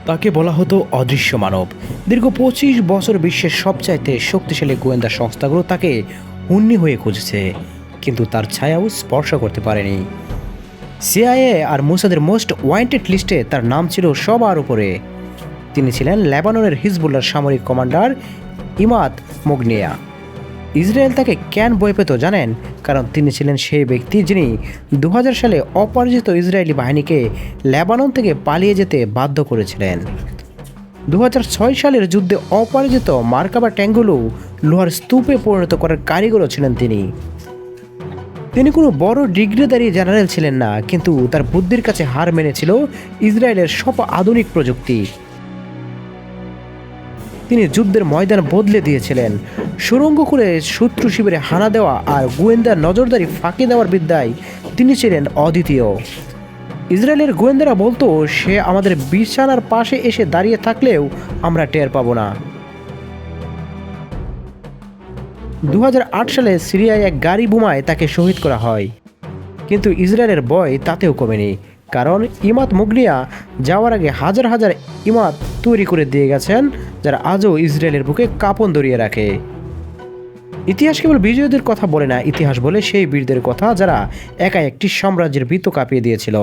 তাকে বলা হতো অদৃশ্য মানব। দীর্ঘ 25 বছর বিশ্বের সবচাইতে শক্তিশালী গোয়েন্দা সংস্থাগুলো তাকে হুন্নি হয়ে খুঁজেছে, কিন্তু তার ছায়াও স্পর্শ করতে পারেনি। সিআইএ আর মোসাদের মোস্ট ওয়ান্টেড লিস্টে তার নাম ছিল সবার উপরে। তিনি ছিলেন লেবাননের হিজবুল্লাহর সামরিক কমান্ডার ইমাদ মুগনিয়া। ইসরায়েল তাকে কেন ভয় পেত জানেন? কারণ তিনি ছিলেন সেই ব্যক্তি যিনি 2000 সালে অপরাজিত ইসরায়েলি বাহিনীকে লেবানন থেকে পালিয়ে যেতে বাধ্য করেছিলেন। 2006 সালের যুদ্ধে অপরাজিত মার্কাবা ট্যাঙ্কগুলো লোহার স্তূপে পরিণত করার কারিগরও ছিলেন তিনি। তিনি কোনো বড় ডিগ্রিধারী জেনারেল ছিলেন না, কিন্তু তার বুদ্ধির কাছে হার মেনেছিল ইসরায়েলের সব আধুনিক প্রযুক্তি। তিনি যুদ্ধের ময়দান বদলে দিয়েছিলেন। সুড়ঙ্গ করে শত্রু শিবিরে হানা দেওয়া আর গোয়েন্দার নজরদারি ফাঁকি দেওয়ার বিদ্যায় তিনি ছিলেন অদ্বিতীয়। ইসরায়েলের গোয়েন্দারা বলতো সে আমাদের বিছানার পাশে এসে দাঁড়িয়ে থাকলেও আমরা টের পাবো না। 2008 সালে সিরিয়ায় এক গাড়ি বোমায় তাকে শহীদ করা হয়, কিন্তু ইসরায়েলের ভয় তাতেও কমেনি, কারণ ইমাদ মুগনিয়া যাওয়ার আগে হাজার হাজার ইমাদ তৈরি করে দিয়ে গেছেন, যারা আজও ইসরায়েলের বুকে কাঁপন ধরিয়ে রাখে। ইতিহাস কেবল বিজয়ীদের কথা বলে না, ইতিহাস বলে সেই বীরদের কথা যারা একা একটি সাম্রাজ্যের ভিত কাঁপিয়ে দিয়েছিল।